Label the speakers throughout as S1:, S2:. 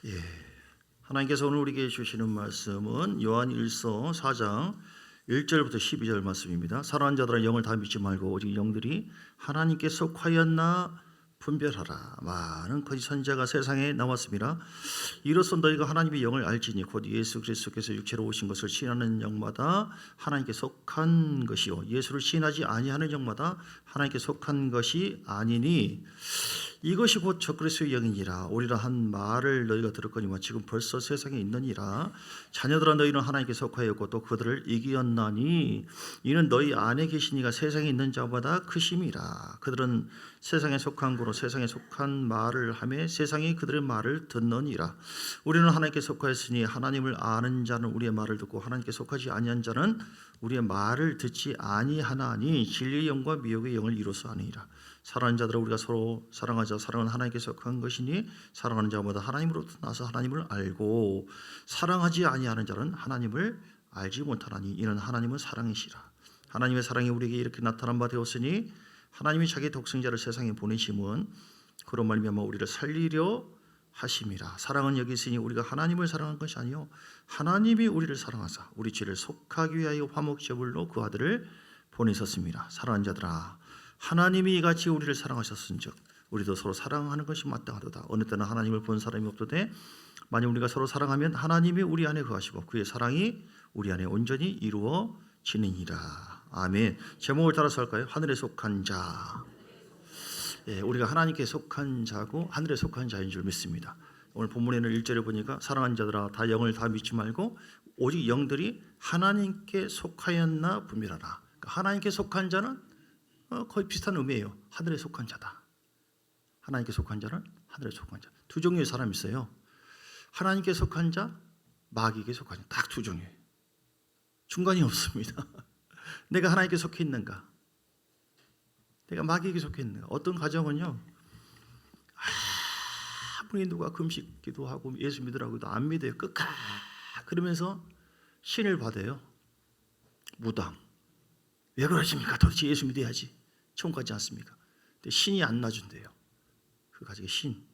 S1: 예. 하나님께서 오늘 우리에게 주시는 말씀은 요한일서 4장 1절부터 12절 말씀입니다. 사랑하는 자들아 영을 다 믿지 말고 오직 영들이 하나님께 속하였나 분별하라. 많은 거짓 선지자가 세상에 나왔습니다. 이로써 너희가 하나님의 영을 알지니 곧 예수 그리스도께서 육체로 오신 것을 시인하는 영마다 하나님께 속한 것이요 예수를 시인하지 아니하는 영마다 하나님께 속한 것이 아니니 이것이 곧 적그리스도의 영이니라. 오리라 한 말을 너희가 들었거니와 지금 벌써 세상에 있느니라. 자녀들아 너희는 하나님께 속하였고 또 그들을 이기었나니 이는 너희 안에 계신 이가 세상에 있는 자보다 크심이라. 그들은 세상에 속한 거로 세상에 속한 말을 하며 세상이 그들의 말을 듣느니라. 우리는 하나님께 속하였으니 하나님을 아는 자는 우리의 말을 듣고 하나님께 속하지 아니한 자는 우리의 말을 듣지 아니하나니 진리의 영과 미혹의 영을 이로써 아니라. 사랑하는 자들아 우리가 서로 사랑하자. 사랑은 하나님께 속한 것이니 사랑하는 자마다 하나님으로부터 나서 하나님을 알고 사랑하지 아니하는 자는 하나님을 알지 못하나니 이는 하나님은 사랑이시라. 하나님의 사랑이 우리에게 이렇게 나타난 바 되었으니 하나님이 자기 독생자를 세상에 보내심은 그런 말미암아 우리를 살리려 하심이라. 사랑은 여기 있으니 우리가 하나님을 사랑한 것이 아니요 하나님이 우리를 사랑하사 우리 죄를 속하기 위하여 화목제물로 그 아들을 보내셨습니다. 사랑하는 자들아 하나님이 이같이 우리를 사랑하셨은즉 우리도 서로 사랑하는 것이 마땅하도다. 어느 때는 하나님을 본 사람이 없도되 만약 우리가 서로 사랑하면 하나님이 우리 안에 거하시고 그의 사랑이 우리 안에 온전히 이루어지느니라. 아멘. 제목을 따라서 할까요? 하늘에 속한 자. 예, 우리가 하나님께 속한 자고 하늘에 속한 자인 줄 믿습니다. 오늘 본문에는 1절에 보니까 사랑하는 자들아 다 영을 다 믿지 말고 오직 영들이 하나님께 속하였나 분별하라. 그러니까 하나님께 속한 자는 거의 비슷한 의미예요. 하늘에 속한 자다. 하나님께 속한 자는 하늘에 속한 자. 두 종류의 사람이 있어요. 하나님께 속한 자, 마귀에게 속한 자. 딱 두 종류예요. 중간이 없습니다. 내가 하나님께 속해 있는가? 내가 마귀에게 속해 있는가? 어떤 가정은요. 아무리 누가 금식 기도하고 예수 믿으라고 해도 안 믿어요. 끝까지 그러면서 신을 받아요. 무당. 왜 그러십니까? 도대체 예수 믿어야지. 천국 가지 않습니까? 근데 신이 안 놔준대요. 그 가족의 신.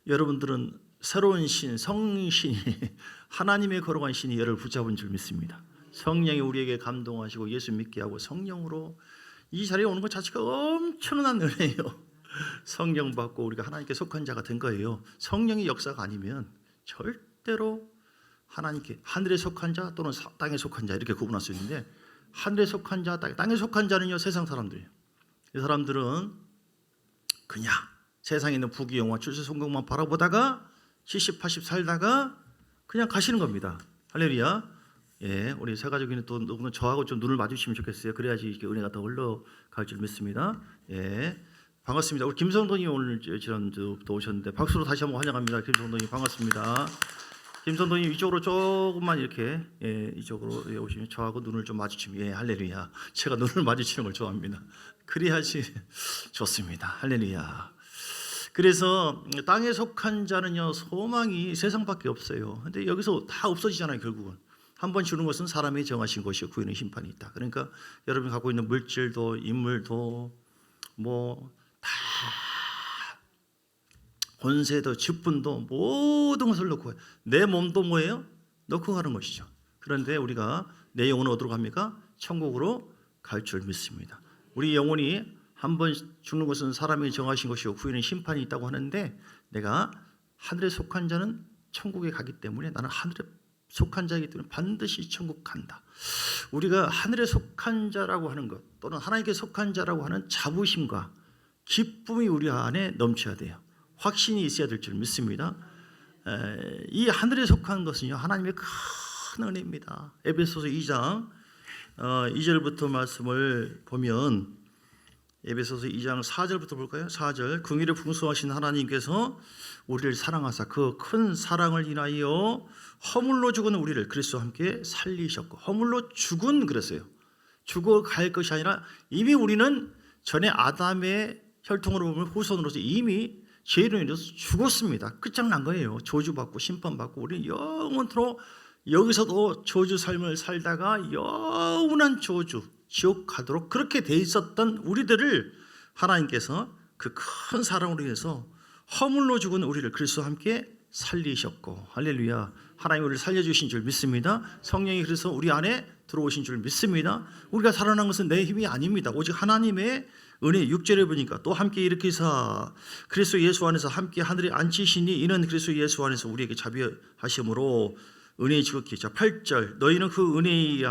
S1: 여러분들은 새로운 신, 성신이 하나님의 거룩한 신이 여러분을 붙잡은 줄 믿습니다. 성령이 우리에게 감동하시고 예수 믿게 하고 성령으로 이 자리에 오는 것 자체가 엄청난 은혜예요. 성령 받고 우리가 하나님께 속한 자가 된 거예요. 성령의 역사가 아니면 절대로 하나님께 하늘에 속한 자 또는 땅에 속한 자 이렇게 구분할 수 있는데 하늘에 속한 자, 땅에 속한 자는요 세상 사람들이에요. 이 사람들은 그냥 세상에 있는 부귀영화 출세성공만 바라보다가 70, 80 살다가 그냥 가시는 겁니다. 할렐루야. 예, 우리 세 가족이는 또 너무 저하고 좀 눈을 마주치면 좋겠어요. 그래야지 이렇게 은혜가 더 흘러갈 줄 믿습니다. 예, 반갑습니다. 우리 김성동이 오늘 지난주부터 오셨는데 박수로 다시 한번 환영합니다. 김성동이 반갑습니다. 김성동님 이쪽으로 조금만 이렇게 이쪽으로 오시면 저하고 눈을 좀 마주치면 할렐루야. 제가 눈을 마주치는 걸 좋아합니다. 그래야지 좋습니다. 할렐루야. 그래서 땅에 속한 자는요 소망이 세상밖에 없어요. 근데 여기서 다 없어지잖아요. 결국은 한번 주는 것은 사람이 정하신 것이요 구에는 심판이 있다. 그러니까 여러분이 갖고 있는 물질도 인물도 뭐 다 권세도 직분도 모든 것을 놓고 내 몸도 뭐예요? 놓고 가는 것이죠. 그런데 우리가 내 영혼은 어디로 갑니까? 천국으로 갈 줄 믿습니다. 우리 영혼이 한번 죽는 것은 사람이 정하신 것이고 후에는 심판이 있다고 하는데 내가 하늘에 속한 자는 천국에 가기 때문에 나는 하늘에 속한 자이기 때문에 반드시 천국 간다. 우리가 하늘에 속한 자라고 하는 것 또는 하나님께 속한 자라고 하는 자부심과 기쁨이 우리 안에 넘쳐야 돼요. 확신이 있어야 될 줄 믿습니다. 이 하늘에 속한 것은요 하나님의 큰 은혜입니다. 에베소서 2장 2절부터 말씀을 보면 에베소서 2장 4절부터 볼까요? 4절 긍휼에 풍성하신 하나님께서 우리를 사랑하사 그 큰 사랑을 인하여 허물로 죽은 우리를 그리스도와 함께 살리셨고 허물로 죽은 그랬어요. 죽어갈 것이 아니라 이미 우리는 전에 아담의 혈통으로 보면 후손으로서 이미 죄로 인해서 죽었습니다. 끝장난 거예요. 저주받고 심판받고 우리는 영원토록 여기서도 저주 삶을 살다가 영원한 저주 지옥 가도록 그렇게 돼 있었던 우리들을 하나님께서 그 큰 사랑으로 인해서 허물로 죽은 우리를 그리스도와 함께 살리셨고, 할렐루야, 하나님 우리를 살려주신 줄 믿습니다. 성령이 그래서 우리 안에 들어오신 줄 믿습니다. 우리가 살아난 것은 내 힘이 아닙니다. 오직 하나님의 은혜. 6절에 보니까 또 함께 일으키사 그리스도 예수 안에서 함께 하늘에 앉히시니 이는 그리스도 예수 안에서 우리에게 자비하심으로 은혜의 지극히. 자, 8절 너희는 그 은혜에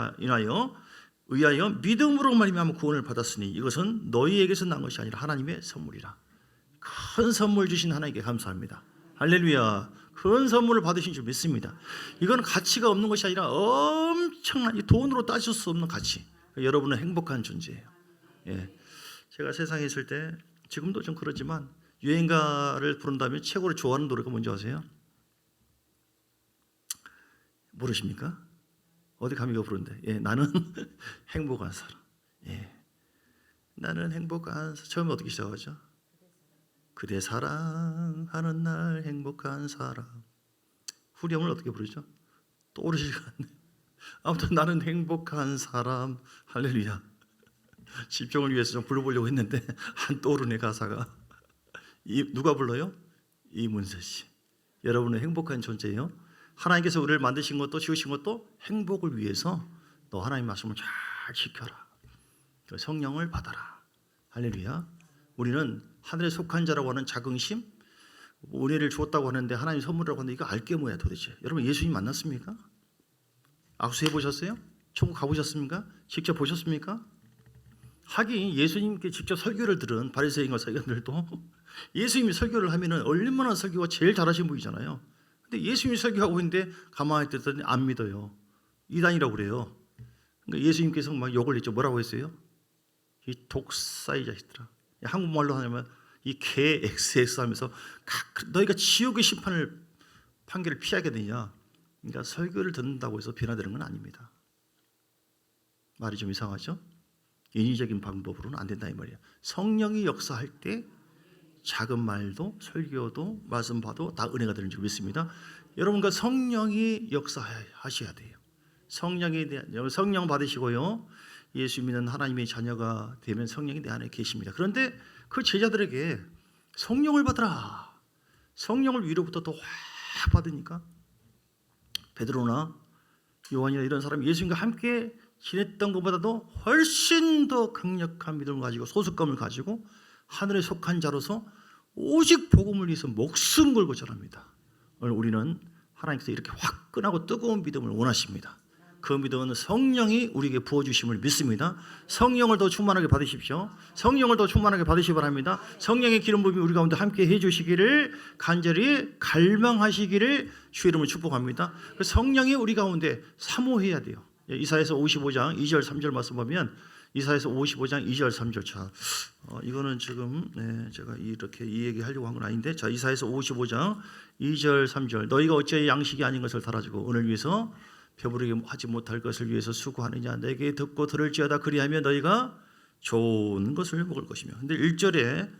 S1: 의하여 믿음으로 말미암아 구원을 받았으니 이것은 너희에게서 난 것이 아니라 하나님의 선물이라. 큰 선물 주신 하나님께 감사합니다. 할렐루야. 큰 선물을 받으신 줄 믿습니다. 이건 가치가 없는 것이 아니라 엄청난, 돈으로 따질 수 없는 가치. 여러분은 행복한 존재예요. 예. 제가 세상에 있을 때, 지금도 좀 그러지만 여행가를 부른다면 최고로 좋아하는 노래가 뭔지 아세요? 모르십니까? 어디 가미가 부른데? 예, 나는 행복한 사람. 예, 나는 행복한 사람. 처음에 어떻게 시작하죠? 그대 사랑하는 날 행복한 사람. 후렴을 어떻게 부르죠? 떠오르질 않네. 아무튼 나는 행복한 사람. 할렐루야. 집중을 위해서 좀 불러보려고 했는데 안 떠오르네 가사가. 누가 불러요? 이문세 씨. 여러분은 행복한 존재예요. 하나님께서 우리를 만드신 것도 지으신 것도 행복을 위해서. 너 하나님 말씀을 잘 지켜라. 성령을 받아라. 할렐루야. 우리는 하늘에 속한 자라고 하는 자긍심, 은혜를 주었다고 하는데 하나님 선물이라고 하는데 이거 알게 뭐야 도대체. 여러분 예수님 만났습니까? 악수해 보셨어요? 천국 가보셨습니까? 직접 보셨습니까? 하긴 예수님께 직접 설교를 들은 바리새인과 서기관들도 예수님이 설교를 하면은 얼마나 설교가 제일 잘하신 분이잖아요. 근데 예수님이 설교하고 있는데 가만히 듣더니 안 믿어요. 이단이라고 그래요. 그러니까 예수님께서 막 욕을 했죠. 뭐라고 했어요? 이 독사이 자식들아. 한국말로 하면 이 개 XX 하면서 너희가 지옥의 판결을 피하게 되냐. 그러니까 설교를 듣는다고 해서 변화되는 건 아닙니다. 말이 좀 이상하죠? 인위적인 방법으로는 안 된다 이 말이에요. 성령이 역사할 때 작은 말도 설교도 말씀 봐도 다 은혜가 되는 줄 믿습니다. 여러분과 성령이 역사하셔야 돼요. 성령 받으시고요. 예수 믿는 하나님의 자녀가 되면 성령이 내 안에 계십니다. 그런데 그 제자들에게 성령을 받으라. 성령을 위로부터 더 확 받으니까 베드로나 요한이나 이런 사람이 예수님과 함께 지냈던 것보다도 훨씬 더 강력한 믿음을 가지고 소속감을 가지고 하늘에 속한 자로서 오직 복음을 위해서 목숨 걸고 전합니다. 오늘 우리는 하나님께서 이렇게 화끈하고 뜨거운 믿음을 원하십니다. 그 믿음은 성령이 우리에게 부어주심을 믿습니다. 성령을 더 충만하게 받으십시오. 성령을 더 충만하게 받으시기 바랍니다. 성령의 기름 부음이 우리 가운데 함께 해주시기를 간절히 갈망하시기를 주의 이름으로 축복합니다. 그 성령이 우리 가운데 사모해야 돼요. 이사야서 55장 2절 3절 말씀 보면 이사야서 55장 2절 3절. 자, 이거는 지금 제가 이렇게 이 얘기하려고 한 건 아닌데, 자, 이사야서 55장 2절 3절. 너희가 어찌 양식이 아닌 것을 달아주고 오늘 위해서 배부르게 하지 못할 것을 위해서 수고하느냐. 내게 듣고 들을지어다. 그리하면 너희가 좋은 것을 먹을 것이며. 근데 1절에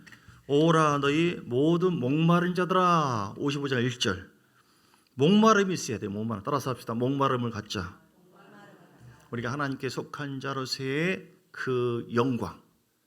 S1: 오라 너희 모든 목마른 자들아. 55장 1절. 목마름이 있어야 돼요. 목마름. 따라서 합시다. 목마름을 갖자. 우리가 하나님께 속한 자로서의 그 영광,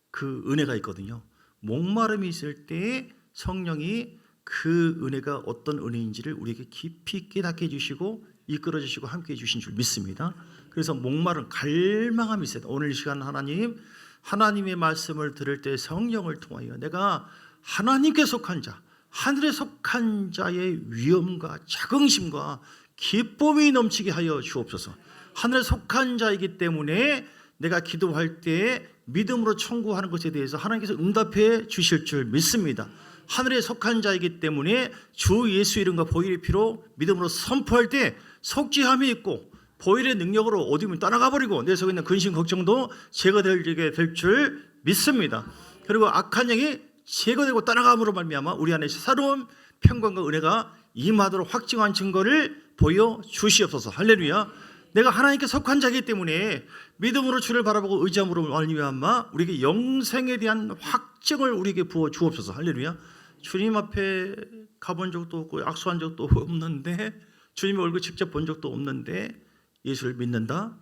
S1: 그 은혜가 있거든요. 목마름이 있을 때 성령이 그 은혜가 어떤 은혜인지를 우리에게 깊이 깨닫게 해주시고 이끌어 주시고 함께해 주신 줄 믿습니다. 그래서 목마른 갈망함이 있어요. 오늘 이 시간 하나님의 말씀을 들을 때 성령을 통하여 내가 하나님께 속한 자, 하늘에 속한 자의 위엄과 자긍심과 기쁨이 넘치게 하여 주옵소서. 하늘에 속한 자이기 때문에 내가 기도할 때 믿음으로 청구하는 것에 대해서 하나님께서 응답해 주실 줄 믿습니다. 하늘에 속한 자이기 때문에 주 예수 이름과 보혈의 피로 믿음으로 선포할 때 속죄함이 있고 보혈의 능력으로 어디면 떠나가 버리고 내 속에 있는 근심 걱정도 제거되게 될 줄 믿습니다. 그리고 악한 영이 제거되고 떠나감으로 말미암아 우리 안에 새로운 평강과 은혜가 임하도록 확증한 증거를 보여주시옵소서. 할렐루야. 내가 하나님께 속한 자이기 때문에 믿음으로 주를 바라보고 의지함으로 말미암아 우리에게 영생에 대한 확증을 우리에게 부어 주옵소서. 할렐루야. 주님 앞에 가본 적도 없고 악수한 적도 없는데 주님의 얼굴 직접 본 적도 없는데 예수를 믿는다?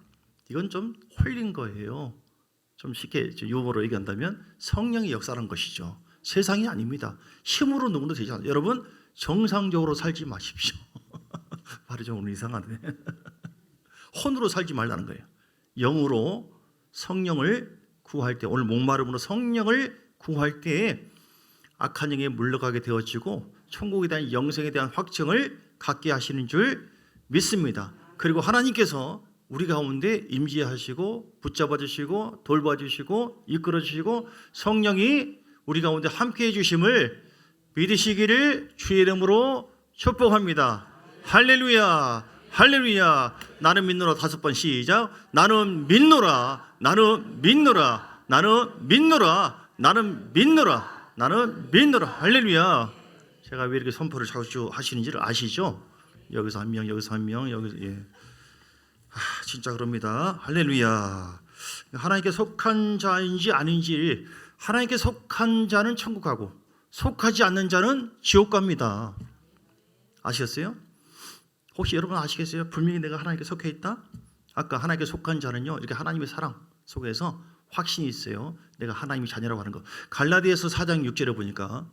S1: 이건 좀 홀린 거예요. 좀 쉽게 유머로 얘기한다면 성령이 역사한 것이죠. 세상이 아닙니다. 힘으로 누구도 되지 않아요. 여러분 정상적으로 살지 마십시오. 발이 좀 오늘 이상하네. 혼으로 살지 말라는 거예요. 영으로 성령을 구할 때, 오늘 목마름으로 성령을 구할 때 악한 영에 물러가게 되어지고 천국에 대한 영생에 대한 확증을 갖게 하시는 줄 믿습니다. 그리고 하나님께서 우리 가운데 임재하시고 붙잡아 주시고 돌봐 주시고 이끌어 주시고 성령이 우리 가운데 함께해 주심을 믿으시기를 주의 이름으로 축복합니다. 할렐루야, 할렐루야. 나는 믿노라. 5번 시작. 나는 믿노라. 나는 믿노라. 나는 믿노라. 나는 믿노라. 나는 믿노라. 할렐루야. 제가 왜 이렇게 선포를 자주 하시는지를 아시죠? 여기서 한 명, 여기서 한 명, 여기서 진짜 그럽니다. 할렐루야. 하나님께 속한 자인지 아닌지, 하나님께 속한 자는 천국 가고 속하지 않는 자는 지옥 갑니다. 아시겠어요? 혹시 여러분 아시겠어요? 분명히 내가 하나님께 속해 있다? 아까 하나님께 속한 자는요, 이렇게 하나님의 사랑 속에서 확신이 있어요. 내가 하나님의 자녀라고 하는 거. 갈라디아서 4장 6절에 보니까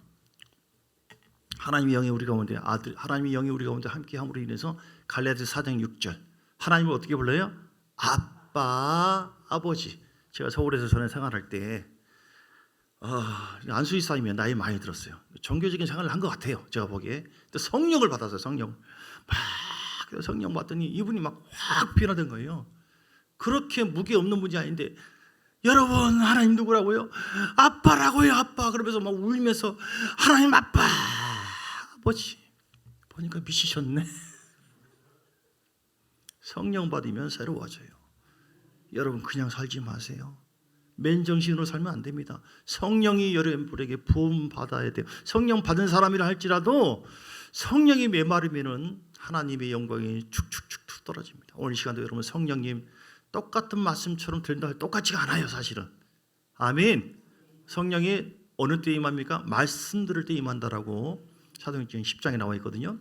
S1: 하나님의 영이 우리 가운데 하나님의 영이 우리 가운데 함께함으로 인해서 갈라디아서 4장 6절 하나님을 어떻게 불러요? 아빠, 아버지. 제가 서울에서 전에 생활할 때 안수희 사님이 나이 많이 들었어요. 종교적인 생활을 한 것 같아요. 제가 보기에. 근데 성령을 받았어요. 성령. 막 성령 받더니 이분이 막 확 변화된 거예요. 그렇게 무게 없는 분이 아닌데, 여러분 하나님 누구라고요? 아빠라고요. 아빠. 그러면서 막 울면서 하나님 아빠, 아버지. 보니까 미치셨네. 성령 받으면 새로워져요. 여러분 그냥 살지 마세요. 맨정신으로 살면 안 됩니다. 성령이 여러분에게 부음 받아야 돼요. 성령 받은 사람이라 할지라도 성령이 메마르면은 하나님의 영광이 축축축 떨어집니다. 오늘 시간도 여러분 성령님 똑같은 말씀처럼 들린다 똑같지가 않아요, 사실은. 아멘. 성령이 어느 때 임합니까? 말씀 들을 때 임한다라고 사도행전 10장에 나와 있거든요.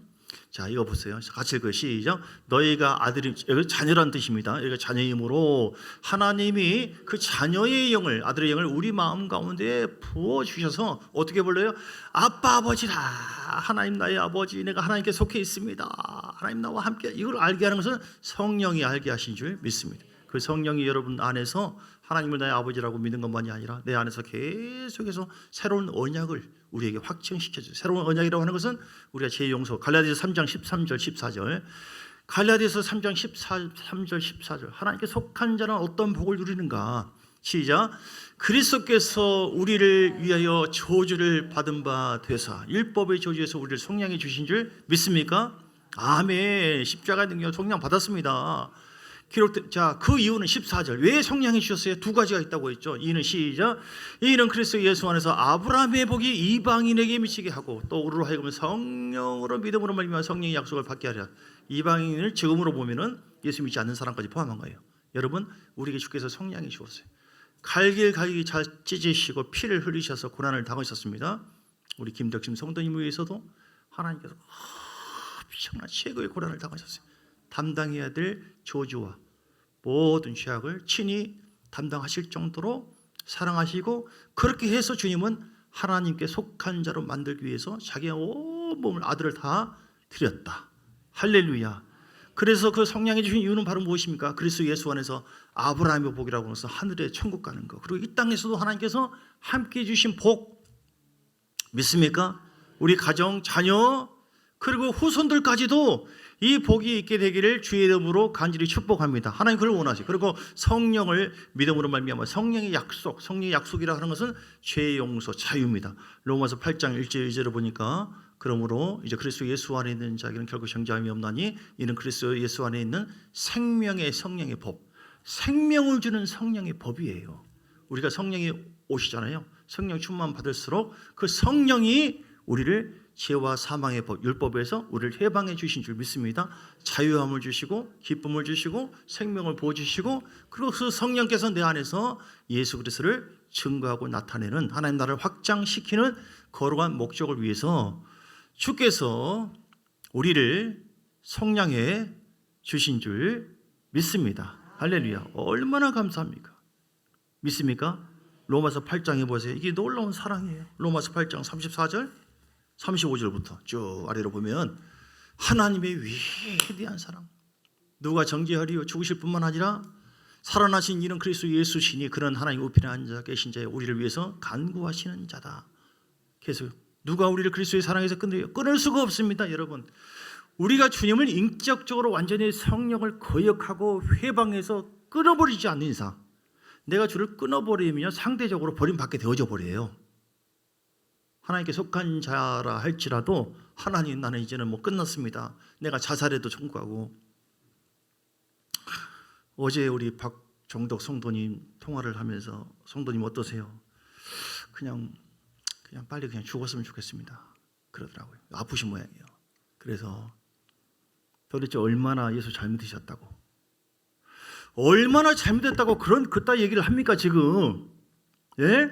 S1: 자, 이거 보세요. 같이 읽어요. 시작. 너희가 아들이, 여기 자녀란 뜻입니다. 여기가 자녀이므로 하나님이 그 자녀의 영을, 아들의 영을 우리 마음 가운데 부어주셔서 어떻게 불러요? 아빠, 아버지라. 하나님 나의 아버지, 내가 하나님께 속해 있습니다. 하나님 나와 함께. 이걸 알게 하는 것은 성령이 알게 하신 줄 믿습니다. 그 성령이 여러분 안에서 하나님을 나의 아버지라고 믿는 것만이 아니라 내 안에서 계속해서 새로운 언약을 우리에게 확증시켜줘요. 새로운 언약이라고 하는 것은 우리가 제 용서 갈라디아서 3장 13절 14절 갈라디아서 3장 13절 14절 하나님께 속한 자는 어떤 복을 누리는가. 시작. 그리스도께서 우리를 위하여 저주를 받은 바 되사 율법의 저주에서 우리를 속량해 주신 줄 믿습니까? 아멘. 십자가의 능력 속량 받았습니다. 기록된, 자, 그 이유는 14절. 왜 성령이 주셨어요? 두 가지가 있다고 했죠. 이는 시작. 이는 그리스도 예수 안에서 아브라함의 복이 이방인에게 미치게 하고 또 우리로 하여금 성령으로 믿음으로 말미암아 성령의 약속을 받게 하려. 이방인을 지금으로 보면은 예수 믿지 않는 사람까지 포함한 거예요. 여러분, 우리에게 주께서 성령이 주었어요. 갈길 잘 찢으시고 피를 흘리셔서 고난을 당하셨습니다. 우리 김덕심 성도님 위해서도 하나님께서 엄청난 최고의 고난을 당하셨어요. 담당해야 될 저주와 모든 죄악을 친히 담당하실 정도로 사랑하시고, 그렇게 해서 주님은 하나님께 속한 자로 만들기 위해서 자기의 온 몸을 아들을 다 드렸다. 할렐루야. 그래서 그 성령이 주신 이유는 바로 무엇입니까? 그리스도 예수 안에서 아브라함의 복이라고 해서 하늘에 천국 가는 것, 그리고 이 땅에서도 하나님께서 함께 주신 복 믿습니까? 우리 가정, 자녀, 그리고 후손들까지도 이 복이 있게 되기를 주의 이름으로 간절히 축복합니다. 하나님 그걸 원하세요. 그리고 성령을 믿음으로 말미암아 성령의 약속, 성령의 약속이라 하는 것은 죄의 용서, 자유입니다. 로마서 8장 1절 2절을 보니까 그러므로 이제 그리스도 예수 안에 있는 자에게는 결국 정죄함이 없나니 이는 그리스도 예수 안에 있는 생명의 성령의 법, 생명을 주는 성령의 법이에요. 우리가 성령이 오시잖아요. 성령 충만 받을수록 그 성령이 우리를 죄와 사망의 법, 율법에서 우리를 해방해 주신 줄 믿습니다. 자유함을 주시고 기쁨을 주시고 생명을 부어주시고, 그리고 그 성령께서 내 안에서 예수 그리스도를 증거하고 나타내는 하나님 나라를 확장시키는 거룩한 목적을 위해서 주께서 우리를 성량해 주신 줄 믿습니다. 할렐루야. 얼마나 감사합니까? 믿습니까? 로마서 8장에 보세요. 이게 놀라운 사랑이에요. 로마서 8장 34절 35절부터 쭉 아래로 보면 하나님의 위대한 사랑, 누가 정죄하리요 죽으실 뿐만 아니라 살아나신 이는 그리스도 예수시니 그런 하나님 우편에 앉아 계신 자의 우리를 위해서 간구하시는 자다. 계속 누가 우리를 그리스도의 사랑에서 끊으리요? 끊을 수가 없습니다. 여러분, 우리가 주님을 인격적으로 완전히 성령을 거역하고 회방해서 끊어버리지 않는 이상, 내가 주를 끊어버리면 상대적으로 버림받게 되어져 버려요. 하나님께 속한 자라 할지라도 하나님, 나는 이제는 뭐 끝났습니다. 내가 자살해도 천국하고. 어제 우리 박정덕 성도님 통화를 하면서 성도님 어떠세요? 그냥 빨리 그냥 죽었으면 좋겠습니다. 그러더라고요. 아프신 모양이에요. 그래서 도대체 얼마나 예수 잘못이셨다고, 얼마나 잘못했다고 그따 얘기를 합니까 지금? 예?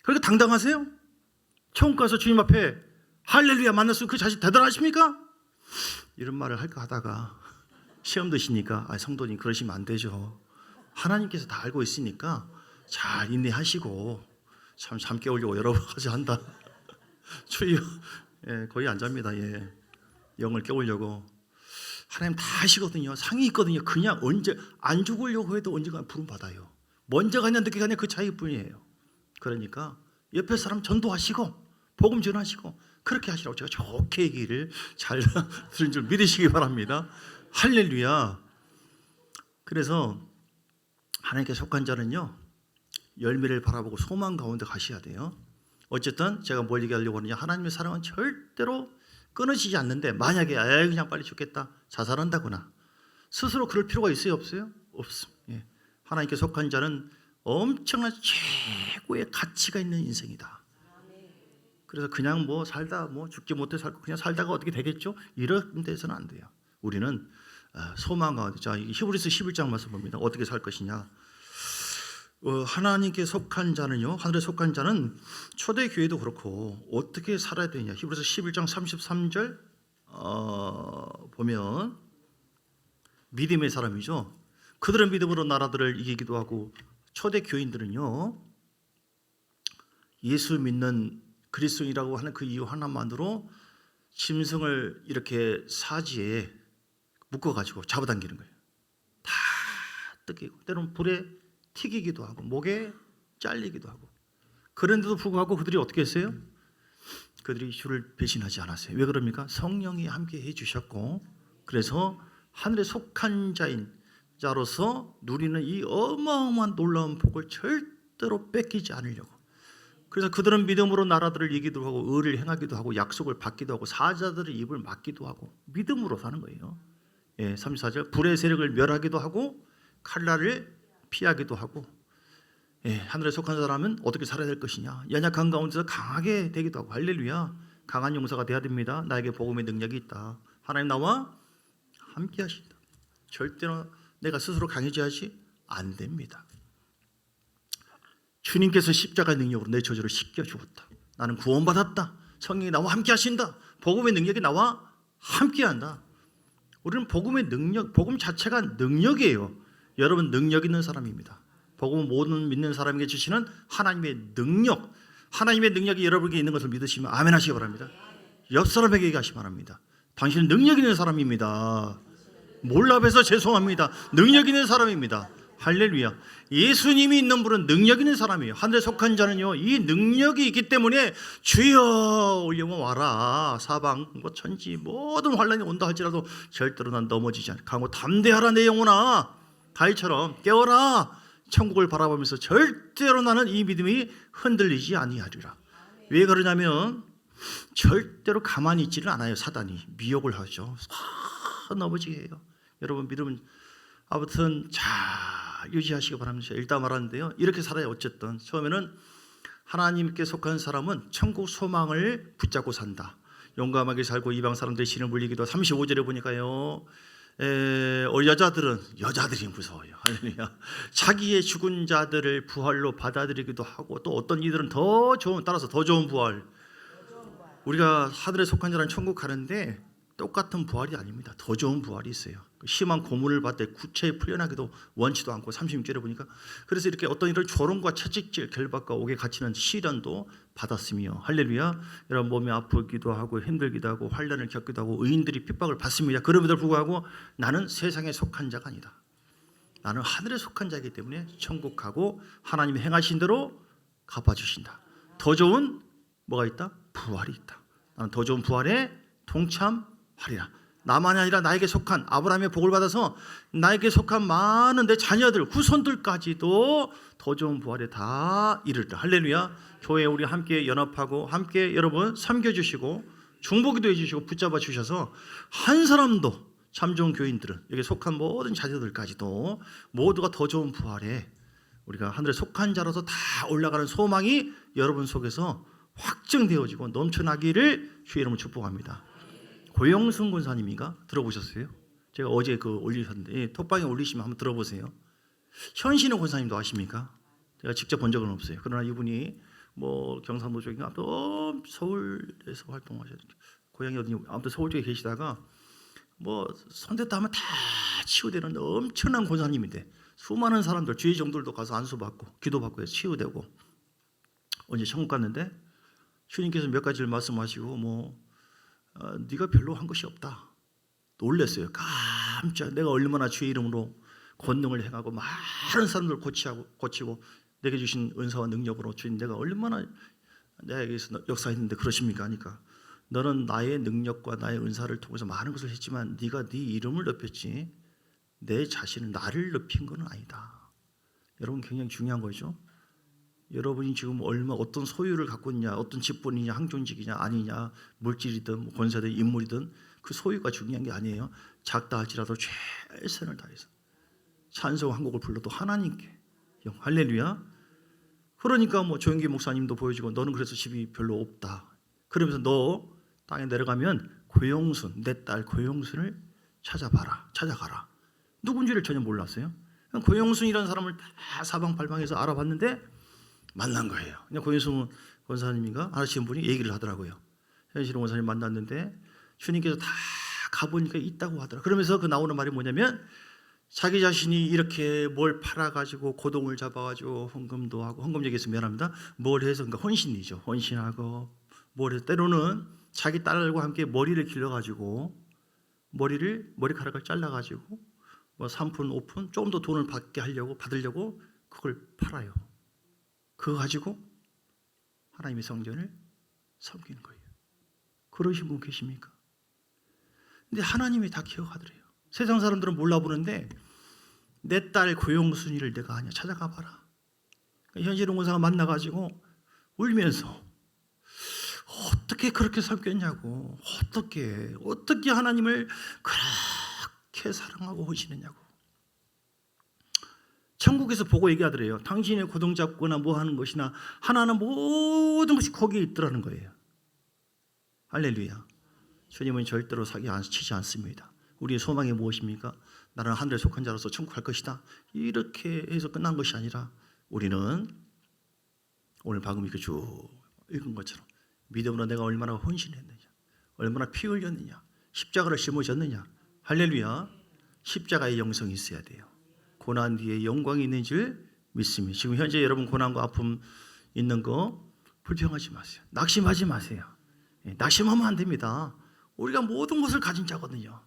S1: 그렇게 당당하세요? 천국 가서 주님 앞에 할렐루야 만났으면 그 자신 대단하십니까? 이런 말을 할까 하다가 시험 드시니까 성도님 그러시면 안 되죠. 하나님께서 다 알고 있으니까 잘 인내하시고, 참 잠 깨우려고 여러 가지 한다. 주여, 예, 거의 안 잡니다. 예, 영을 깨우려고. 하나님 다 아시거든요. 상이 있거든요. 그냥 언제 안 죽으려고 해도 언젠가 부름 받아요. 먼저 가냐 늦게 가냐 그 차이뿐이에요. 그러니까 옆에 사람 전도하시고 복음 전하시고 그렇게 하시라고 제가 좋게 얘기를 잘 들은 줄 믿으시기 바랍니다. 할렐루야. 그래서 하나님께 속한 자는요, 열매를 바라보고 소망 가운데 가셔야 돼요. 어쨌든 제가 뭘 얘기하려고 하느냐, 하나님의 사랑은 절대로 끊어지지 않는데, 만약에 그냥 빨리 죽겠다 자살한다거나 스스로 그럴 필요가 있어요 없어요? 없습니다. 예. 하나님께 속한 자는 엄청난 최고의 가치가 있는 인생이다. 그래서 그냥 뭐 살다 뭐 죽지 못해 살고 그냥 살다가 어떻게 되겠죠? 이런 데서는 안 돼요. 우리는 소망 가운데. 자, 히브리서 11장 말씀 봅니다. 어떻게 살 것이냐. 하나님께 속한 자는요, 하늘에 속한 자는 초대교회도 그렇고 어떻게 살아야 되냐. 히브리서 11장 33절 보면 믿음의 사람이죠. 그들은 믿음으로 나라들을 이기기도 하고, 초대교인들은요 예수 믿는 그리스도인이라고 하는 그 이유 하나만으로 짐승을 이렇게 사지에 묶어가지고 잡아당기는 거예요. 다 뜯기고 때로는 불에 튀기기도 하고 목에 잘리기도 하고. 그런데도 불구하고 그들이 어떻게 했어요? 그들이 주를 배신하지 않았어요. 왜 그럽니까? 성령이 함께 해주셨고, 그래서 하늘에 속한 자인 자로서 누리는 이 어마어마한 놀라운 복을 절대로 뺏기지 않으려고. 그래서 그들은 믿음으로 나라들을 이기기도 하고 의를 행하기도 하고 약속을 받기도 하고 사자들의 입을 막기도 하고 믿음으로 사는 거예요. 예, 34절 불의 세력을 멸하기도 하고 칼날을 피하기도 하고. 예, 하늘에 속한 사람은 어떻게 살아야 될 것이냐. 연약한 가운데서 강하게 되기도 하고. 할렐루야. 강한 용사가 돼야 됩니다. 나에게 복음의 능력이 있다. 하나님 나와 함께 하신다. 절대로 내가 스스로 강해져야지 안 됩니다. 주님께서 십자가의 능력으로 내 저주를 씻겨 주었다. 나는 구원받았다. 성령이 나와 함께 하신다. 복음의 능력이 나와 함께 한다. 우리는 복음의 능력, 복음 자체가 능력이에요. 여러분 능력 있는 사람입니다. 복음은 모든 믿는 사람에게 주시는 하나님의 능력, 하나님의 능력이 여러분에게 있는 것을 믿으시면 아멘 하시기 바랍니다. 옆 사람에게 얘기하시기 바랍니다. 당신은 능력 있는 사람입니다. 몰라봬서 죄송합니다. 능력 있는 사람입니다. 할렐루야. 예수님이 있는 분은 능력 있는 사람이에요. 하늘에 속한 자는요, 이 능력이 있기 때문에 주여 올려면 와라. 사방 뭐 천지 모든 환란이 온다 할지라도 절대로 난 넘어지지 않아. 강고 담대하라 내 영혼아. 다윗처럼 깨어라. 천국을 바라보면서 절대로 나는 이 믿음이 흔들리지 아니하리라. 왜 그러냐면 절대로 가만히 있지를 않아요. 사단이 미혹을 하죠. 넘어지게 해요. 여러분 믿음은 아무튼 잘 유지하시기 바랍니다. 일단 말하는데요, 이렇게 살아요. 어쨌든 처음에는 하나님께 속한 사람은 천국 소망을 붙잡고 산다. 용감하게 살고 이방 사람들의 신을 물리기도. 35절에 보니까요, 여자들이 무서워요. 할렐루야. 자기의 죽은 자들을 부활로 받아들이기도 하고, 또 어떤 이들은 따라서 더 좋은 부활. 우리가 하늘에 속한 자라는 천국 가는데 똑같은 부활이 아닙니다. 더 좋은 부활이 있어요. 심한 고문을 받되 구체에 풀려나기도 원치도 않고 36절에 보니까 그래서 이렇게 어떤 이런 조롱과 채찍질 결박과 옥에 갇히는 시련도 받았으며 할렐루야. 여러분 몸이 아프기도 하고 힘들기도 하고 환난을 겪기도 하고 의인들이 핍박을 받습니다. 그럼에도 불구하고 나는 세상에 속한 자가 아니다. 나는 하늘에 속한 자이기 때문에 천국하고 하나님이 행하신 대로 갚아주신다. 더 좋은 뭐가 있다? 부활이 있다. 나는 더 좋은 부활에 동참하리라. 나만이 아니라 나에게 속한 아브라함의 복을 받아서 나에게 속한 많은 내 자녀들 후손들까지도 더 좋은 부활에 다 이르리라. 할렐루야. 교회 우리 함께 연합하고 함께 여러분 섬겨주시고 중보기도 해주시고 붙잡아 주셔서 한 사람도 참 좋은 교인들은 여기 속한 모든 자녀들까지도 모두가 더 좋은 부활에 우리가 하늘에 속한 자로서 다 올라가는 소망이 여러분 속에서 확증되어지고 넘쳐나기를 주의 이름으로 축복합니다. 고영순 권사님인가 들어보셨어요? 제가 어제 올리셨는데 톡방에 올리시면 한번 들어보세요. 현신호 권사님도 아십니까? 제가 직접 본 적은 없어요. 그러나 이분이 뭐 경상도 쪽인가 또 서울에서 활동하셨죠. 고향이 어디 아무튼 서울 쪽에 계시다가 뭐 손댔다 하면 다 치유되는 엄청난 권사님인데 수많은 사람들 주의 종들도 가서 안수받고 기도받고 해서 치유되고 언제 천국 갔는데 주님께서 몇 가지를 말씀하시고 네가 별로 한 것이 없다. 놀랐어요. 깜짝 내가 얼마나 주의 이름으로 권능을 행하고 많은 사람들 고치고 내게 주신 은사와 능력으로 주님 내가 얼마나 내게서 역사했는데 그러십니까 하니까 너는 나의 능력과 나의 은사를 통해서 많은 것을 했지만 네가 네 이름을 높였지 내 자신은 나를 높인 건 아니다. 여러분 굉장히 중요한 거죠. 여러분이 지금 어떤 소유를 갖고 있냐, 어떤 직분이냐, 항존직이냐, 아니냐, 물질이든 권세든 인물이든 그 소유가 중요한 게 아니에요. 작다 할지라도 최선을 다해서 찬송 한 곡을 불러도 하나님께 할렐루야. 그러니까 조영기 목사님도 보여주고 너는 그래서 집이 별로 없다. 그러면서 너 땅에 내려가면 고영순 내 딸 고영순을 찾아가라. 누군지를 전혀 몰랐어요. 고영순이라는 사람을 다 사방팔방에서 알아봤는데 만난 거예요. 그냥 고영순 권사님인가 아시는 분이 얘기를 하더라고요. 현실은 권사님 만났는데 주님께서 다 가보니까 있다고 하더라. 그러면서 그 나오는 말이 뭐냐면 자기 자신이 이렇게 뭘 팔아가지고 고동을 잡아가지고 헌금도 하고 헌금 얘기해서 미안합니다. 뭘 해서 그러니까 혼신이죠. 혼신하고 뭘 해서 때로는 자기 딸과 함께 머리를 길러가지고 머리카락을 잘라가지고 3푼 5푼 조금 더 돈을 받으려고 그걸 팔아요. 그거 가지고 하나님의 성전을 섬기는 거예요. 그러신 분 계십니까? 근데 하나님이 다 기억하더래요. 세상 사람들은 몰라보는데 내 딸 고영순이를 내가 아냐 찾아가 봐라. 현실은 권사가 만나가지고 울면서 어떻게 그렇게 섬겼냐고, 어떻게 하나님을 그렇게 사랑하고 오시느냐고. 천국에서 보고 얘기하더래요. 당신의 고동 잡거나 뭐 하는 것이나 하나하나 모든 것이 거기에 있더라는 거예요. 할렐루야. 주님은 절대로 사기치지 않습니다. 우리의 소망이 무엇입니까? 나는 하늘에 속한 자로서 천국 갈 것이다. 이렇게 해서 끝난 것이 아니라 우리는 오늘 방금 이렇게 쭉 읽은 것처럼 믿음으로 내가 얼마나 헌신했느냐, 얼마나 피 흘렸느냐, 십자가를 짊어졌느냐. 할렐루야. 십자가의 영성이 있어야 돼요. 고난 뒤에 영광이 있는 줄 믿습니다. 지금 현재 여러분 고난과 아픔 있는 거 불평하지 마세요. 낙심하지 마세요. 낙심하면 안 됩니다. 우리가 모든 것을 가진 자거든요.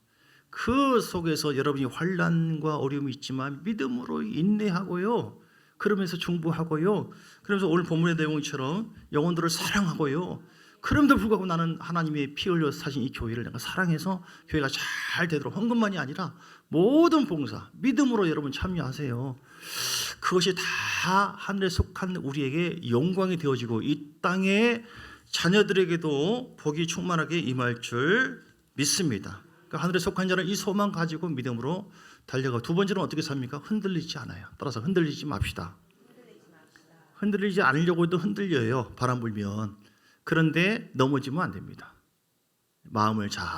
S1: 그 속에서 여러분이 환난과 어려움이 있지만 믿음으로 인내하고요. 그러면서 중보하고요. 그러면서 오늘 본문의 내용처럼 영혼들을 사랑하고요. 그럼에도 불구하고 나는 하나님의 피 흘려 사신 이 교회를 내가 사랑해서 교회가 잘 되도록 헌금만이 아니라 모든 봉사 믿음으로 여러분 참여하세요. 그것이 다 하늘에 속한 우리에게 영광이 되어지고 이 땅의 자녀들에게도 복이 충만하게 임할 줄 믿습니다. 그러니까 하늘에 속한 자는 이 소망 가지고 믿음으로 달려가. 두 번째는 어떻게 삽니까? 흔들리지 않아요. 따라서 흔들리지 맙시다. 흔들리지 않으려고 해도 흔들려요. 바람 불면. 그런데 넘어지면 안 됩니다. 마음을 잘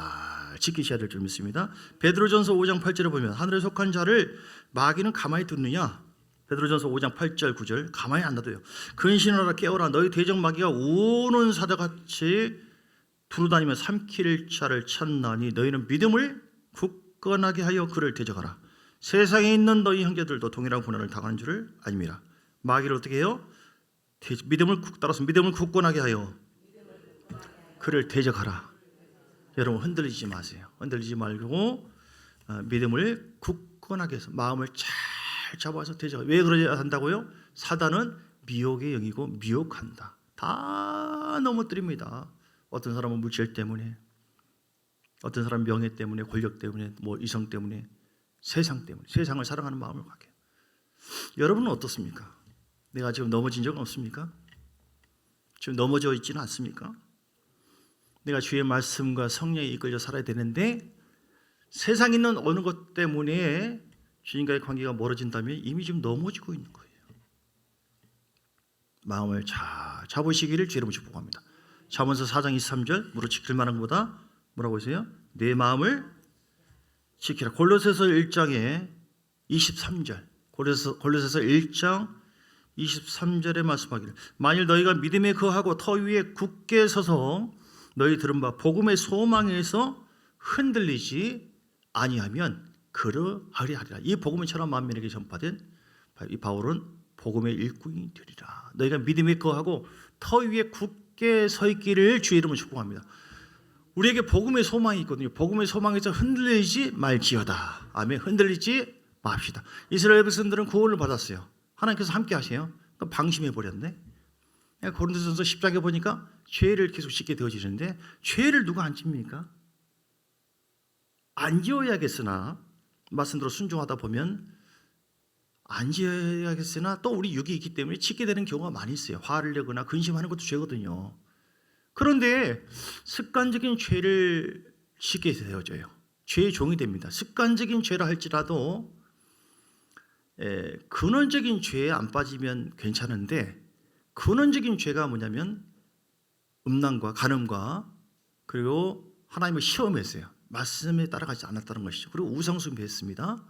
S1: 지키셔야 될 줄 믿습니다. 베드로전서 5장 8절에 보면 하늘에 속한 자를 마귀는 가만히 두느냐? 베드로전서 5장 8절 9절 가만히 안 놔둬요. 근신하라 깨어라 너희 대적 마귀가 우는 사자같이 두루다니며 삼킬 자를 찾나니 너희는 믿음을 굳건하게 하여 그를 대적하라. 세상에 있는 너희 형제들도 동일한 고난을 당하는 줄을 아님이라. 마귀를 어떻게 해요? 따라서 믿음을 굳건하게 하여 그를 대적하라. 여러분 흔들리지 마세요. 흔들리지 말고 믿음을 굳건하게 해서 마음을 잘 잡아서 대적하라. 왜 그러야 한다고요? 사단은 미혹의 영이고 미혹한다. 다 넘어뜨립니다. 어떤 사람은 물질 때문에, 어떤 사람은 명예 때문에, 권력 때문에, 뭐 이성 때문에, 세상 때문에, 세상을 사랑하는 마음을 갖게. 여러분은 어떻습니까? 내가 지금 넘어진 적은 없습니까? 지금 넘어져 있지는 않습니까? 내가 주의 말씀과 성령에 이끌려 살아야 되는데 세상에 있는 어느 것 때문에 주님과의 관계가 멀어진다면 이미 지금 넘어지고 있는 거예요. 마음을 잘 잡으시기를 주의 이름으로 축복합니다. 잠언서 4장 23절 무릇 지킬 만한 것보다 뭐라고 했어요? 내 마음을 지키라. 골로새서 1장에 23절 골로새서 1장 23절에 말씀하기를 만일 너희가 믿음에 거하고 터 위에 굳게 서서 너희 들은 바 복음의 소망에서 흔들리지 아니하면 그러하리 하리라. 이 복음을 천하 만민에게 전파된 이 바울은 복음의 일꾼이 되리라. 너희가 믿음에 거하고 터 위에 굳게 서 있기를 주의 이름으로 축복합니다. 우리에게 복음의 소망이 있거든요. 복음의 소망에서 흔들리지 말지어다. 아멘. 흔들리지 맙시다. 이스라엘 백성들은 구원을 받았어요. 하나님께서 함께 하세요. 방심해 버렸네. 고린도전서 10장에 보니까 죄를 계속 짓게 되어지는데 죄를 누가 안 집니까? 안 지어야겠으나 말씀대로 순종하다 보면 안 지어야겠으나 또 우리 육이 있기 때문에 짓게 되는 경우가 많이 있어요. 화를 내거나 근심하는 것도 죄거든요. 그런데 습관적인 죄를 짓게 되어져요. 죄의 종이 됩니다. 습관적인 죄라 할지라도 근원적인 죄에 안 빠지면 괜찮은데 근원적인 죄가 뭐냐면 음란과 간음과 그리고 하나님을 시험했어요. 말씀에 따라가지 않았다는 것이죠. 그리고 우상숭배했습니다.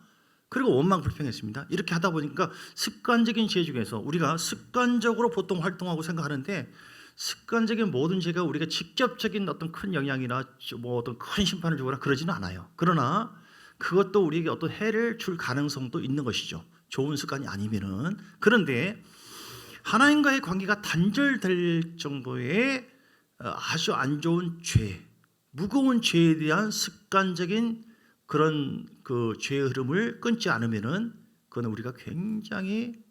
S1: 그리고 원망 불평했습니다. 이렇게 하다 보니까 습관적인 죄 중에서 우리가 습관적으로 보통 활동하고 생각하는데 습관적인 모든 죄가 우리가 직접적인 어떤 큰 영향이나 뭐 어떤 큰 심판을 주거나 그러지는 않아요. 그러나 그것도 우리에게 어떤 해를 줄 가능성도 있는 것이죠. 좋은 습관이 아니면은. 그런데 하나님과의 관계가 단절될 정도의 아주 안 좋은 죄, 무거운 죄에 대한 습관적인 그런 그 죄의 흐름을 끊지 않으면은 그건 우리가 굉장히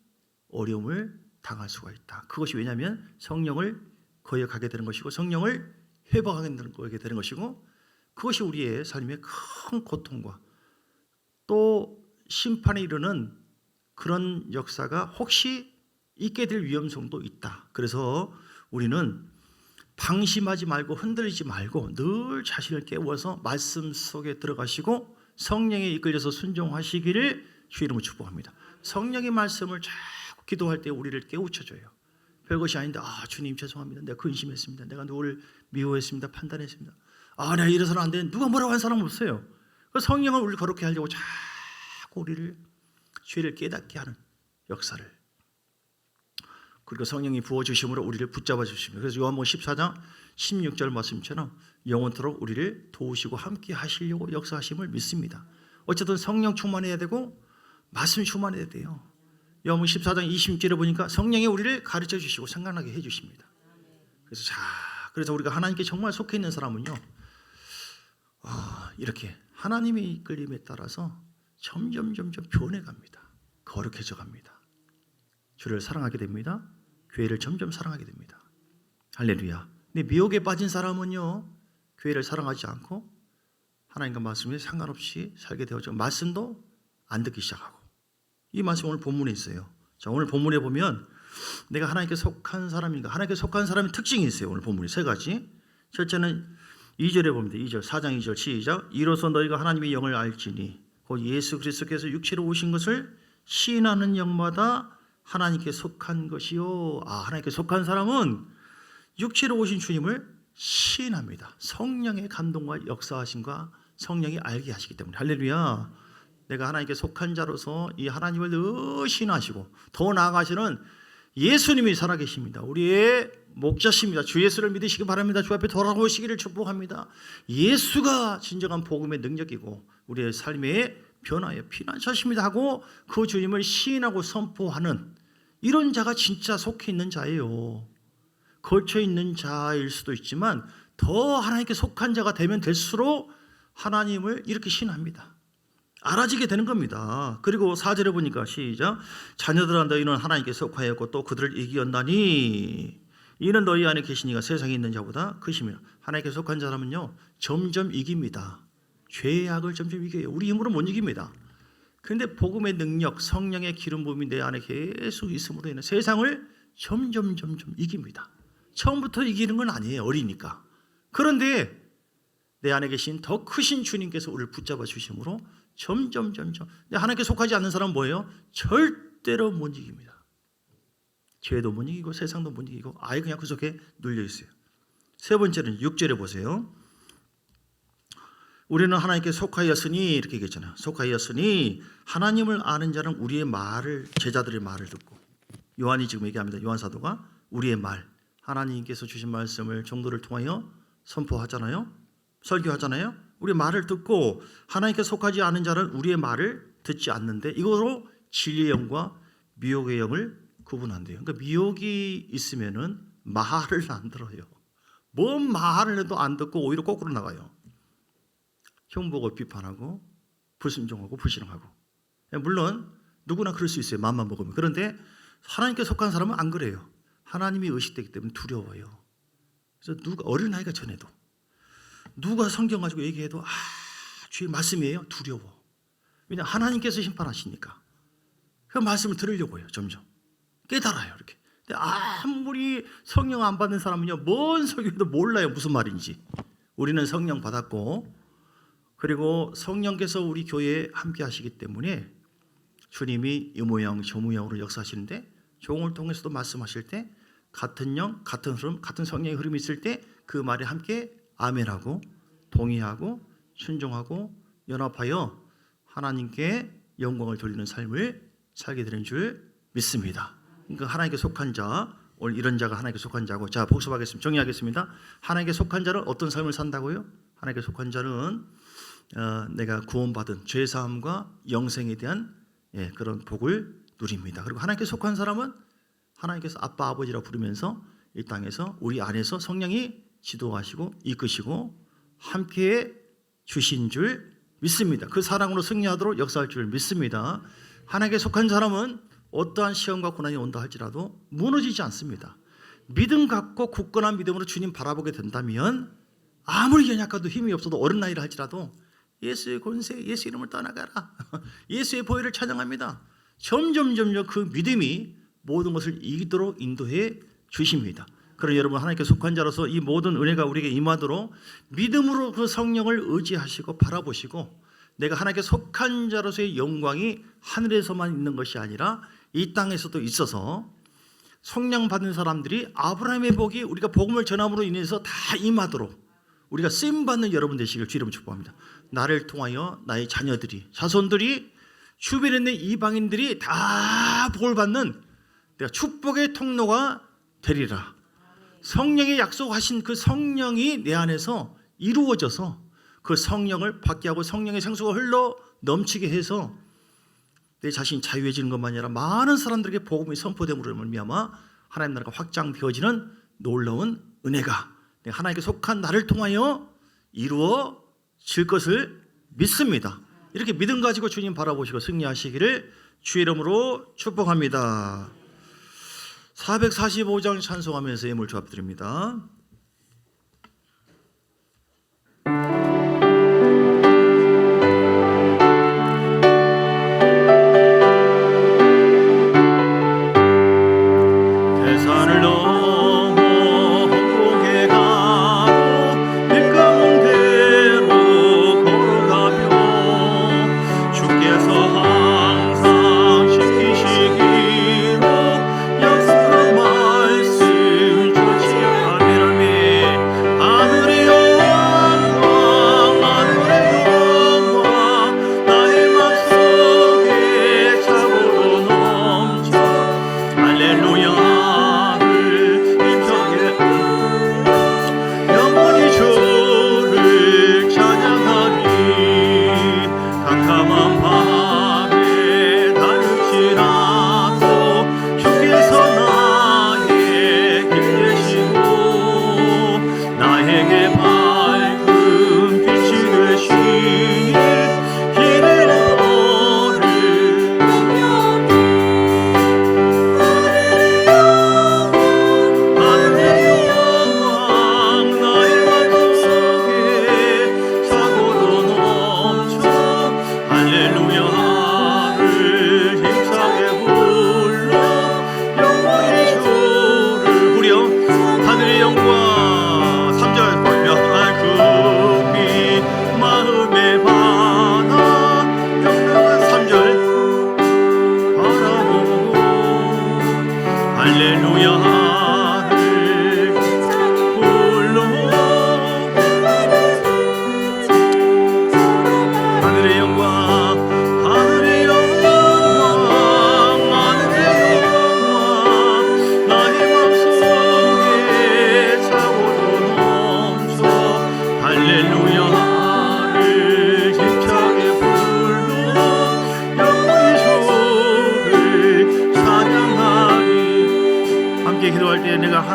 S1: 어려움을 당할 수가 있다. 그것이 왜냐하면 성령을 거역하게 되는 것이고 성령을 회복하게 되는 것이고 그것이 우리의 삶의 큰 고통과 또 심판에 이르는 그런 역사가 혹시 있게 될 위험성도 있다. 그래서 우리는 방심하지 말고 흔들리지 말고 늘 자신을 깨워서 말씀 속에 들어가시고 성령에 이끌려서 순종하시기를 주의 이름으로 축복합니다. 성령의 말씀을 자꾸 기도할 때 우리를 깨우쳐줘요. 별것이 아닌데 주님 죄송합니다. 내가 근심했습니다. 내가 누구를 미워했습니다. 판단했습니다. 내가 이래서는 안 되는데 누가 뭐라고 한 사람은 없어요. 성령을 우리를 거룩해 하려고 자꾸 우리를 죄를 깨닫게 하는 역사를 그리고 성령이 부어주심으로 우리를 붙잡아 주십니다. 그래서 요한복음 14장 16절 말씀처럼 영원토록 우리를 도우시고 함께 하시려고 역사하심을 믿습니다. 어쨌든 성령 충만해야 되고 말씀 충만해야 돼요. 요한복음 14장 26절에 보니까 성령이 우리를 가르쳐 주시고 생각나게 해 주십니다. 그래서 우리가 하나님께 정말 속해 있는 사람은요 이렇게 하나님의 이끌림에 따라서 점점 변해갑니다. 거룩해져 갑니다. 주를 사랑하게 됩니다. 교회를 점점 사랑하게 됩니다. 할렐루야. 근데 미혹에 빠진 사람은요 교회를 사랑하지 않고 하나님과 말씀에 상관없이 살게 되어져 말씀도 안 듣기 시작하고 이 말씀 오늘 본문에 있어요. 자, 오늘 본문에 보면 내가 하나님께 속한 사람인가 하나님께 속한 사람의 특징이 있어요. 오늘 본문에 세 가지. 첫째는 2절에 봅니다. 2절 4장 2절 시작. 이로써 너희가 하나님의 영을 알지니 곧 예수 그리스도께서 육체로 오신 것을 시인하는 영마다 하나님께 속한 것이요. 하나님께 속한 사람은 육체로 오신 주님을 시인합니다. 성령의 감동과 역사하심과 성령이 알게 하시기 때문에 할렐루야. 내가 하나님께 속한 자로서 이 하나님을 늘 시인하시고 더 나아가서는 예수님이 살아계십니다. 우리의 목자십니다. 주 예수를 믿으시기 바랍니다. 주 앞에 돌아오시기를 축복합니다. 예수가 진정한 복음의 능력이고 우리의 삶의 변화의 피난처십니다 하고 그 주님을 시인하고 선포하는 이런 자가 진짜 속해 있는 자예요. 걸쳐 있는 자일 수도 있지만 더 하나님께 속한 자가 되면 될수록 하나님을 이렇게 신합니다. 알아지게 되는 겁니다. 그리고 4절에 보니까 시작. 자녀들아 너희는 하나님께 속하였고 또 그들을 이기었나니 이는 너희 안에 계시니가 세상에 있는 자보다 크심이라. 하나님께 속한 사람은요 점점 이깁니다. 죄악을 점점 이겨요. 우리 힘으로 못 이깁니다. 그런데 복음의 능력, 성령의 기름 부음이 내 안에 계속 있음으로 인해 세상을 점점 이깁니다. 처음부터 이기는 건 아니에요. 어리니까. 그런데 내 안에 계신 더 크신 주님께서 우리를 붙잡아 주심으로 점점. 근데 하나님께 속하지 않는 사람은 뭐예요? 절대로 못 이깁니다. 죄도 못 이기고 세상도 못 이기고 아예 그냥 그 속에 눌려 있어요. 세 번째는 6절에 보세요. 우리는 하나님께 속하였으니 이렇게 얘기했잖아요. 속하였으니 하나님을 아는 자는 우리의 말을 제자들의 말을 듣고 요한이 지금 얘기합니다. 요한 사도가 우리의 말 하나님께서 주신 말씀을 종들을 통하여 선포하잖아요. 설교하잖아요. 우리의 말을 듣고 하나님께 속하지 않은 자는 우리의 말을 듣지 않는데 이거로 진리의 영과 미혹의 영을 구분한대요. 그러니까 미혹이 있으면은 말을 안 들어요. 뭔 말을 해도 안 듣고 오히려 거꾸로 나가요. 흉보고 비판하고 불순종하고 불신하고. 물론 누구나 그럴 수 있어요. 마음만 먹으면. 그런데 하나님께 속한 사람은 안 그래요. 하나님이 의식되기 때문에 두려워요. 그래서 누가 어린아이가 전에도 누가 성경 가지고 얘기해도 주의 말씀이에요. 두려워. 왜냐하면 하나님께서 심판하시니까. 그 말씀을 들으려고 해요. 점점. 깨달아요. 이렇게. 근데 아무리 성령 안 받는 사람은요. 뭔 설교도 몰라요. 무슨 말인지. 우리는 성령 받았고 그리고 성령께서 우리 교회에 함께 하시기 때문에 주님이 이 모양 저 모양으로 역사하시는데 종을 통해서도 말씀하실 때 같은 영, 같은 흐름, 같은 성령의 흐름이 있을 때 그 말에 함께 아멘하고 동의하고 순종하고 연합하여 하나님께 영광을 돌리는 삶을 살게 되는 줄 믿습니다. 그러니까 하나님께 속한 자, 오늘 이런 자가 하나님께 속한 자고. 자, 복습하겠습니다. 정리하겠습니다. 하나님께 속한 자는 어떤 삶을 산다고요? 하나님께 속한 자는 내가 구원받은 죄사함과 영생에 대한 그런 복을 누립니다. 그리고 하나님께 속한 사람은 하나님께서 아빠 아버지라 부르면서 이 땅에서 우리 안에서 성령이 지도하시고 이끄시고 함께 주신 줄 믿습니다. 그 사랑으로 승리하도록 역사할 줄 믿습니다. 하나님께 속한 사람은 어떠한 시험과 고난이 온다 할지라도 무너지지 않습니다. 믿음 갖고 굳건한 믿음으로 주님 바라보게 된다면 아무리 연약하도 힘이 없어도 어린 나이라 할지라도 예수의 권세, 예수 이름을 떠나가라. 예수의 보혈을 찬양합니다. 점점 그 믿음이 모든 것을 이기도록 인도해 주십니다. 그러나 여러분 하나님께 속한 자로서 이 모든 은혜가 우리에게 임하도록 믿음으로 그 성령을 의지하시고 바라보시고 내가 하나님께 속한 자로서의 영광이 하늘에서만 있는 것이 아니라 이 땅에서도 있어서 성령 받는 사람들이 아브라함의 복이 우리가 복음을 전함으로 인해서 다 임하도록 우리가 쓰임받는 여러분 되시길 주의로 축복합니다. 나를 통하여 나의 자녀들이 자손들이 주변에 있는 이방인들이 다 복을 받는 내가 축복의 통로가 되리라. 성령의 약속하신 그 성령이 내 안에서 이루어져서 그 성령을 받게 하고 성령의 생수가 흘러 넘치게 해서 내 자신이 자유해지는 것만 아니라 많은 사람들에게 복음이 선포됨으로 말미암아 하나님 나라가 확장되어지는 놀라운 은혜가 하나님께 속한 나를 통하여 이루어질 것을 믿습니다. 이렇게 믿음 가지고 주님 바라보시고 승리하시기를 주의 이름으로 축복합니다. 445장 찬송하면서 예물 조합드립니다.
S2: 아멘.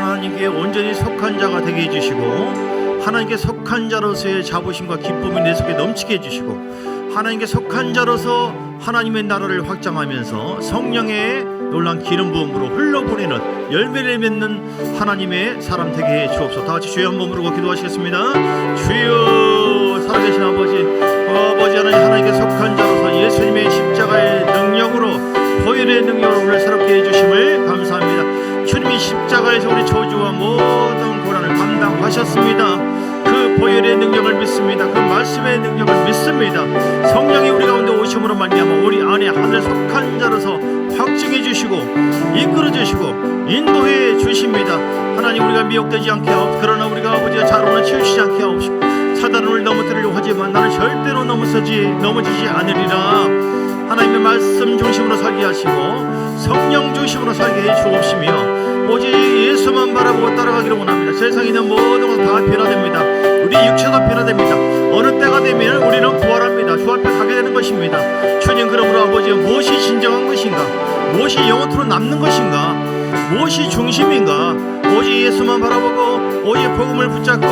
S1: 하나님께 온전히 속한 자가 되게 해주시고 하나님께 속한 자로서의 자부심과 기쁨이 내 속에 넘치게 해주시고 하나님께 속한 자로서 하나님의 나라를 확장하면서 성령의 놀란 기름 부음으로 흘러보내는 열매를 맺는 하나님의 사람 되게 해 주옵소서. 다 같이 주여 한번 부르고 기도하시겠습니다. 주여, 살아계신 아버지 하나님께 속한 자로서 예수님의 십자가의 능력으로 보혈의 능력으로 우리를 새롭게 해주심을 감사합니다. 주님이 십자가에서 우리 저주와 모든 고난을 감당하셨습니다. 그 보혈의 능력을 믿습니다. 그 말씀의 능력을 믿습니다. 성령이 우리 가운데 오심으로 말미암아 우리 안에 하늘에 속한 자로서 확증해 주시고 이끌어 주시고 인도해 주십니다. 하나님, 우리가 미혹되지 않게 하옵시고 그러나 우리가 아버지가 자로는 치우치지 않게 하옵시고 사단은 우리를 넘어뜨리려고 하지만 나는 절대로 넘어지지 않으리라. 하나님의 말씀 중심으로 살게 하시고 성령 중심으로 살게 해 주옵시며 오직 예수만 바라보고 따라가기를 원합니다. 세상에 있는 모든 것은 다 변화됩니다. 우리 육체도 변화됩니다. 어느 때가 되면 우리는 부활합니다. 주 앞에 가게 되는 것입니다. 주님, 그러므로 아버지, 무엇이 진정한 것인가, 무엇이 영원토록 남는 것인가, 무엇이 중심인가, 오직 예수만 바라보고 오직 복음을 붙잡고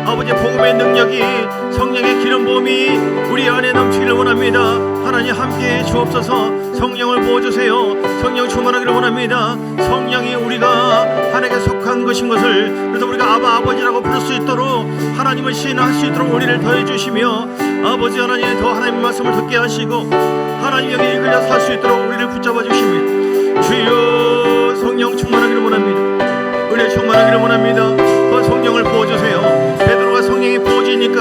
S1: 아버지 복음의 능력이 성령의 기름 부음이 우리 안에 넘치기를 원합니다. 하나님, 함께해 주옵소서. 성령을 부어주세요. 성령 충만하기를 원합니다. 성령이 우리가 하나님께 속한 것인 것을, 그래서 우리가 아버지라고 부를 수 있도록 하나님을 시인할 수 있도록 우리를 더해 주시며 아버지 하나님, 더 하나님의 말씀을 듣게 하시고 하나님 여기 이끌려 살 수 있도록 우리를 붙잡아 주십니다. 주여, 성령 충만하기를 원합니다. 은혜 충만하기를 원합니다. 더 성령을 부어주세요. 베드로가 성령이 부어지니까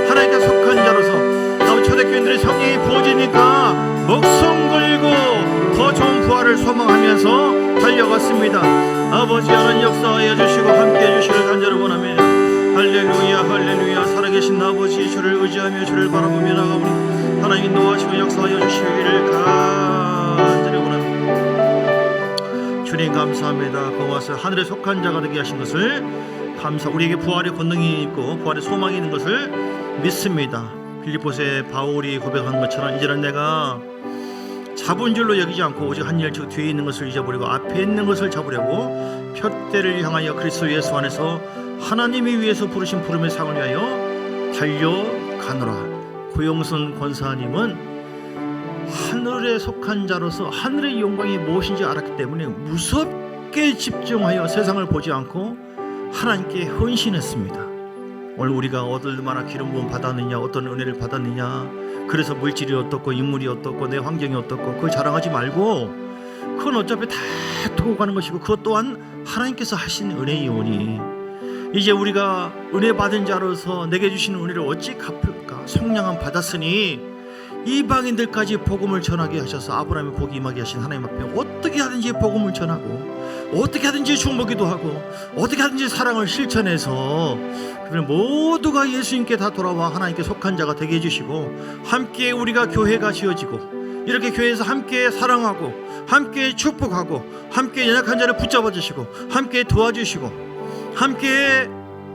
S1: 하나님께 속한 자로서, 초대교인들이 성령이 부어지니까 목숨 걸고 더 좋은 부활을 소망하면서 달려갔습니다. 아버지 하나님, 역사하여 주시고 함께해 주시길 간절히 원합니다. 할렐루야, 할렐루야. 살아계신 아버지, 주를 의지하며 주를 바라보며 나가오니 하나님 인도하시고 역사하여 주시기를 간절히 원합니다. 주님, 감사합니다. 고마워서 하늘에 속한 자가 되게 하신 것을 우리에게 부활의 권능이 있고 부활의 소망이 있는 것을 믿습니다. 빌립보서의 바울이 고백한 것처럼 이제는 내가 잡은 줄로 여기지 않고 오직 한 일, 즉 뒤에 있는 것을 잊어버리고 앞에 있는 것을 잡으려고 표대를 향하여 그리스도 예수 안에서 하나님이 위해서 부르신 부름의 상을 위하여 달려가노라. 고영선 권사님은 하늘에 속한 자로서 하늘의 영광이 무엇인지 알았기 때문에 무섭게 집중하여 세상을 보지 않고 하나님께 헌신했습니다. 오늘 우리가 얼마나 기름 부음 받았느냐, 어떤 은혜를 받았느냐, 그래서 물질이 어떻고 인물이 어떻고 내 환경이 어떻고 그걸 자랑하지 말고 그건 어차피 다 두고 가는 것이고 그것 또한 하나님께서 하신 은혜이오니 이제 우리가 은혜 받은 자로서 내게 주신 은혜를 어찌 갚을까? 속량함 받았으니 이방인들까지 복음을 전하게 하셔서 아브라함의 복이 임하게 하신 하나님 앞에 어떻게 하든지 복음을 전하고 어떻게 하든지 중보기도 하고 어떻게 하든지 사랑을 실천해서 모두가 예수님께 다 돌아와 하나님께 속한 자가 되게 해주시고 함께 우리가 교회가 지어지고 이렇게 교회에서 함께 사랑하고 함께 축복하고 함께 연약한 자를 붙잡아 주시고 함께 도와주시고 함께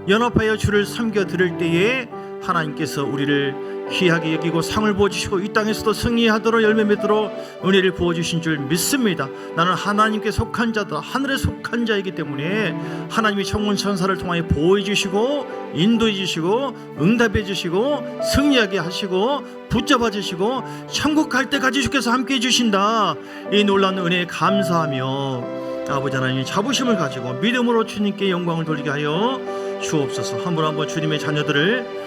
S1: 연합하여 주를 섬겨 드릴 때에 하나님께서 우리를 귀하게 여기고 상을 부어주시고 이 땅에서도 승리하도록 열매 맺도록 은혜를 부어주신 줄 믿습니다. 나는 하나님께 속한 자다, 하늘에 속한 자이기 때문에 하나님이 천군 천사를 통하여 보호해 주시고 인도해 주시고 응답해 주시고 승리하게 하시고 붙잡아 주시고 천국 갈 때까지 주께서 함께 해 주신다. 이 놀라운 은혜에 감사하며 아버지 하나님의 자부심을 가지고 믿음으로 주님께 영광을 돌리게 하여 주옵소서. 한 분 한 분 주님의 자녀들을